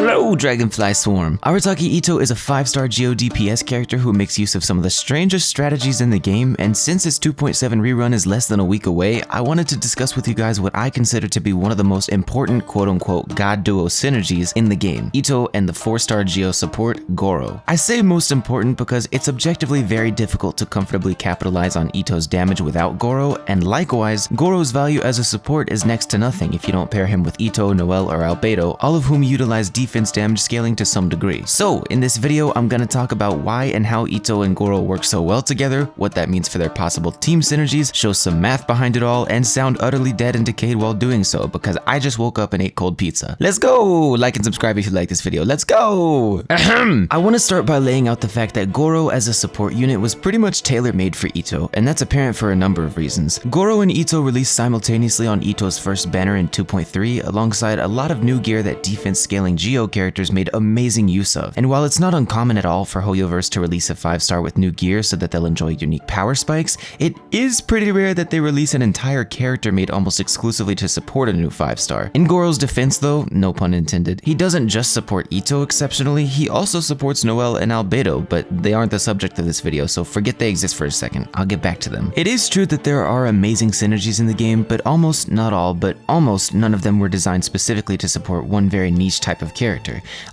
Hello, Dragonfly Swarm! Arataki Itto is a 5-star Geo DPS character who makes use of some of the strangest strategies in the game, and since its 2.7 rerun is less than a week away, I wanted to discuss with you guys what I consider to be one of the most important quote-unquote god duo synergies in the game, Itto and the 4-star Geo support, Gorou. I say most important because it's objectively very difficult to comfortably capitalize on Itto's damage without Gorou, and likewise, Gorou's value as a support is next to nothing if you don't pair him with Itto, Noelle, or Albedo, all of whom utilize defense damage scaling to some degree. So, in this video, I'm gonna talk about why and how Itto and Gorou work so well together, what that means for their possible team synergies, show some math behind it all, and sound utterly dead and decayed while doing so, because I just woke up and ate cold pizza. Let's go! Like and subscribe if you like this video. Let's go! Ahem! I want to start by laying out the fact that Gorou as a support unit was pretty much tailor-made for Itto, and that's apparent for a number of reasons. Gorou and Itto released simultaneously on Itto's first banner in 2.3, alongside a lot of new gear that defense scaling Geo characters made amazing use of. And while it's not uncommon at all for Hoyoverse to release a 5-star with new gear so that they'll enjoy unique power spikes, it is pretty rare that they release an entire character made almost exclusively to support a new 5-star. In Gorou's defense though, no pun intended, he doesn't just support Itto exceptionally, he also supports Noelle and Albedo, but they aren't the subject of this video, so forget they exist for a second. I'll get back to them. It is true that there are amazing synergies in the game, but almost, not all, but almost none of them were designed specifically to support one very niche type of character,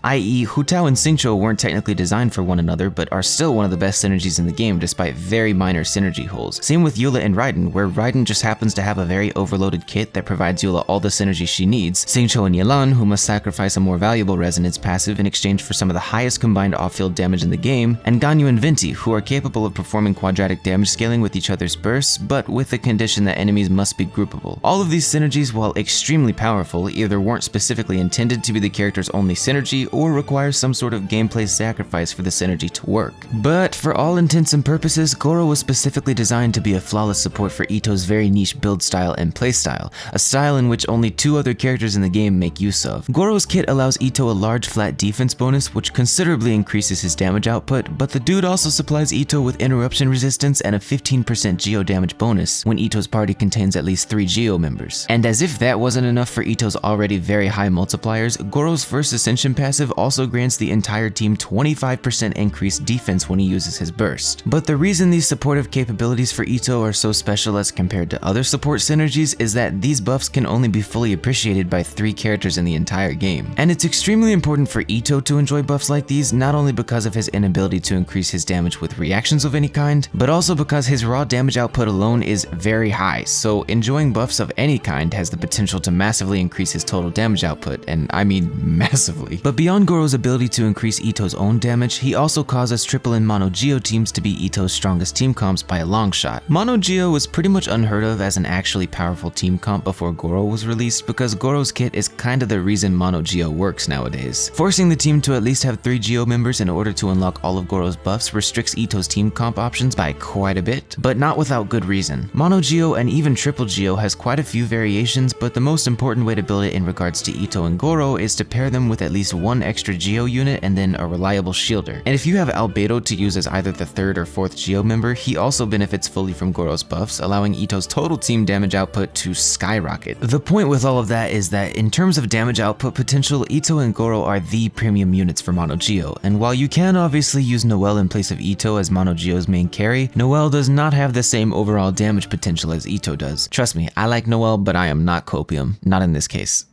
i.e. Hu Tao and Xingqiu weren't technically designed for one another, but are still one of the best synergies in the game despite very minor synergy holes. Same with Eula and Raiden, where Raiden just happens to have a very overloaded kit that provides Eula all the synergy she needs, Xingqiu and Yelan, who must sacrifice a more valuable resonance passive in exchange for some of the highest combined off-field damage in the game, and Ganyu and Venti, who are capable of performing quadratic damage scaling with each other's bursts, but with the condition that enemies must be groupable. All of these synergies, while extremely powerful, either weren't specifically intended to be the character's only synergy or require some sort of gameplay sacrifice for the synergy to work. But for all intents and purposes, Gorou was specifically designed to be a flawless support for Itto's very niche build style and playstyle, a style in which only 2 other characters in the game make use of. Gorou's kit allows Itto a large flat defense bonus which considerably increases his damage output, but the dude also supplies Itto with interruption resistance and a 15% Geo damage bonus when Itto's party contains at least 3 Geo members. And as if that wasn't enough for Itto's already very high multipliers, Gorou's first Ascension passive also grants the entire team 25% increased defense when he uses his burst. But the reason these supportive capabilities for Itto are so special as compared to other support synergies is that these buffs can only be fully appreciated by 3 characters in the entire game. And it's extremely important for Itto to enjoy buffs like these, not only because of his inability to increase his damage with reactions of any kind, but also because his raw damage output alone is very high, so enjoying buffs of any kind has the potential to massively increase his total damage output, and I mean massively. But beyond Gorou's ability to increase Itto's own damage, he also causes triple and mono Geo teams to be Itto's strongest team comps by a long shot. Mono Geo was pretty much unheard of as an actually powerful team comp before Gorou was released, because Gorou's kit is kinda the reason Mono Geo works nowadays. Forcing the team to at least have 3 Geo members in order to unlock all of Gorou's buffs restricts Itto's team comp options by quite a bit, but not without good reason. Mono Geo and even Triple Geo has quite a few variations, but the most important way to build it in regards to Itto and Gorou is to pair them with at least 1 extra Geo unit and then a reliable shielder. And if you have Albedo to use as either the 3rd or 4th Geo member, he also benefits fully from Gorou's buffs, allowing Itto's total team damage output to skyrocket. The point with all of that is that in terms of damage output potential, Itto and Gorou are the premium units for Mono Geo, and while you can obviously use Noelle in place of Itto as Mono Geo's main carry, Noelle does not have the same overall damage potential as Itto does. Trust me, I like Noelle, but I am not Copium. Not in this case.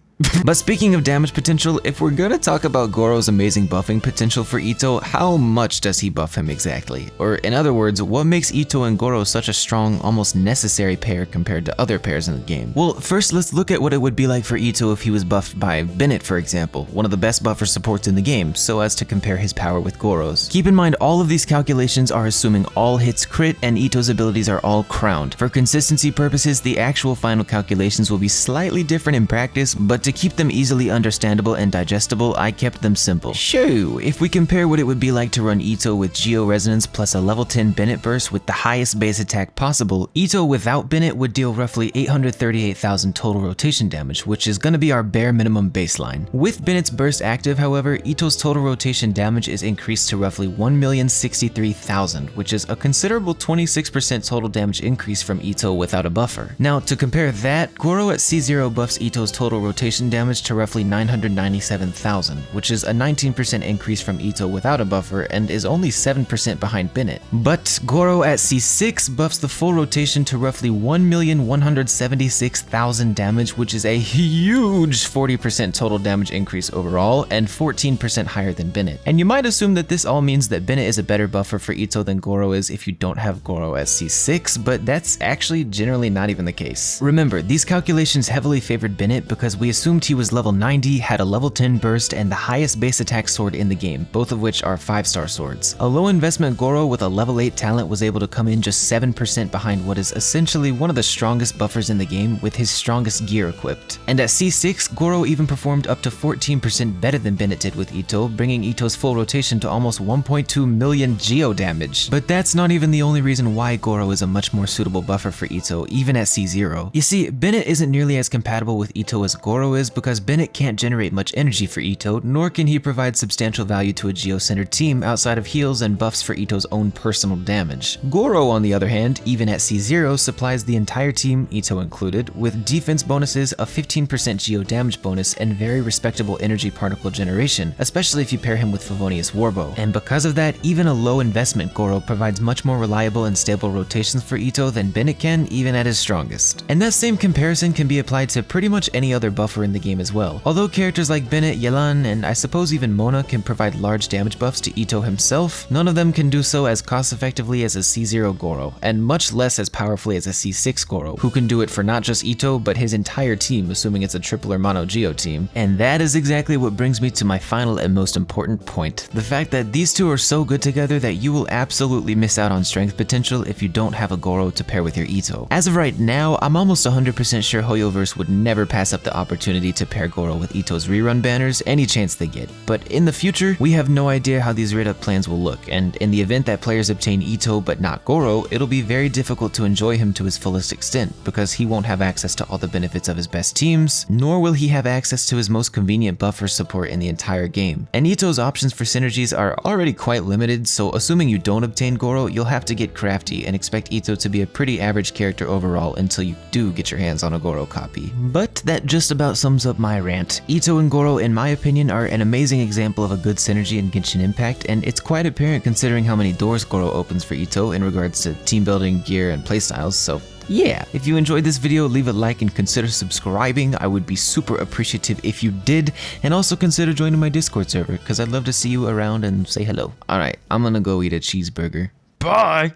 But speaking of damage potential, if we're gonna talk about Gorou's amazing buffing potential for Itto, how much does he buff him exactly? Or in other words, what makes Itto and Gorou such a strong, almost necessary pair compared to other pairs in the game? Well, first let's look at what it would be like for Itto if he was buffed by Bennett, for example, one of the best buffer supports in the game, so as to compare his power with Gorou's. Keep in mind all of these calculations are assuming all hits crit and Itto's abilities are all crowned. For consistency purposes, the actual final calculations will be slightly different in practice, but to keep them easily understandable and digestible, I kept them simple. So, if we compare what it would be like to run Itto with Geo Resonance plus a level 10 Bennett burst with the highest base attack possible, Itto without Bennett would deal roughly 838,000 total rotation damage, which is gonna be our bare minimum baseline. With Bennett's burst active, however, Itto's total rotation damage is increased to roughly 1,063,000, which is a considerable 26% total damage increase from Itto without a buffer. Now, to compare that, Gorou at C0 buffs Itto's total rotation rotation damage to roughly 997,000, which is a 19% increase from Itto without a buffer and is only 7% behind Bennett. But Gorou at C6 buffs the full rotation to roughly 1,176,000 damage, which is a huge 40% total damage increase overall and 14% higher than Bennett. And you might assume that this all means that Bennett is a better buffer for Itto than Gorou is if you don't have Gorou at C6, but that's actually generally not even the case. Remember, these calculations heavily favored Bennett because we assumed he was level 90, had a level 10 burst, and the highest base attack sword in the game, both of which are 5-star swords. A low investment Gorou with a level 8 talent was able to come in just 7% behind what is essentially one of the strongest buffers in the game with his strongest gear equipped. And at C6, Gorou even performed up to 14% better than Bennett did with Itto, bringing Itto's full rotation to almost 1.2 million geo damage. But that's not even the only reason why Gorou is a much more suitable buffer for Itto, even at C0. You see, Bennett isn't nearly as compatible with Itto as Gorou is because Bennett can't generate much energy for Itto, nor can he provide substantial value to a geo-centered team outside of heals and buffs for Itto's own personal damage. Gorou, on the other hand, even at C0, supplies the entire team, Itto included, with defense bonuses, a 15% geo damage bonus, and very respectable energy particle generation, especially if you pair him with Favonius Warbow. And because of that, even a low investment Gorou provides much more reliable and stable rotations for Itto than Bennett can, even at his strongest. And that same comparison can be applied to pretty much any other buffer in the game as well. Although characters like Bennett, Yelan, and I suppose even Mona can provide large damage buffs to Itto himself, none of them can do so as cost effectively as a C0 Gorou, and much less as powerfully as a C6 Gorou, who can do it for not just Itto, but his entire team, assuming it's a triple or mono geo team. And that is exactly what brings me to my final and most important point, the fact that these two are so good together that you will absolutely miss out on strength potential if you don't have a Gorou to pair with your Itto. As of right now, I'm almost 100% sure Hoyoverse would never pass up the opportunity to pair Gorou with Itto's rerun banners any chance they get, but in the future, we have no idea how these raid-up plans will look, and in the event that players obtain Itto but not Gorou, it'll be very difficult to enjoy him to his fullest extent, because he won't have access to all the benefits of his best teams, nor will he have access to his most convenient buffer support in the entire game. And Itto's options for synergies are already quite limited, so assuming you don't obtain Gorou, you'll have to get crafty and expect Itto to be a pretty average character overall until you do get your hands on a Gorou copy. But that just about sums up my rant. Itto and Gorou, in my opinion, are an amazing example of a good synergy in Genshin Impact, and it's quite apparent considering how many doors Gorou opens for Itto in regards to team building, gear, and playstyles, so yeah. If you enjoyed this video, leave a like and consider subscribing. I would be super appreciative if you did, and also consider joining my Discord server, because I'd love to see you around and say hello. Alright, I'm gonna go eat a cheeseburger. Bye!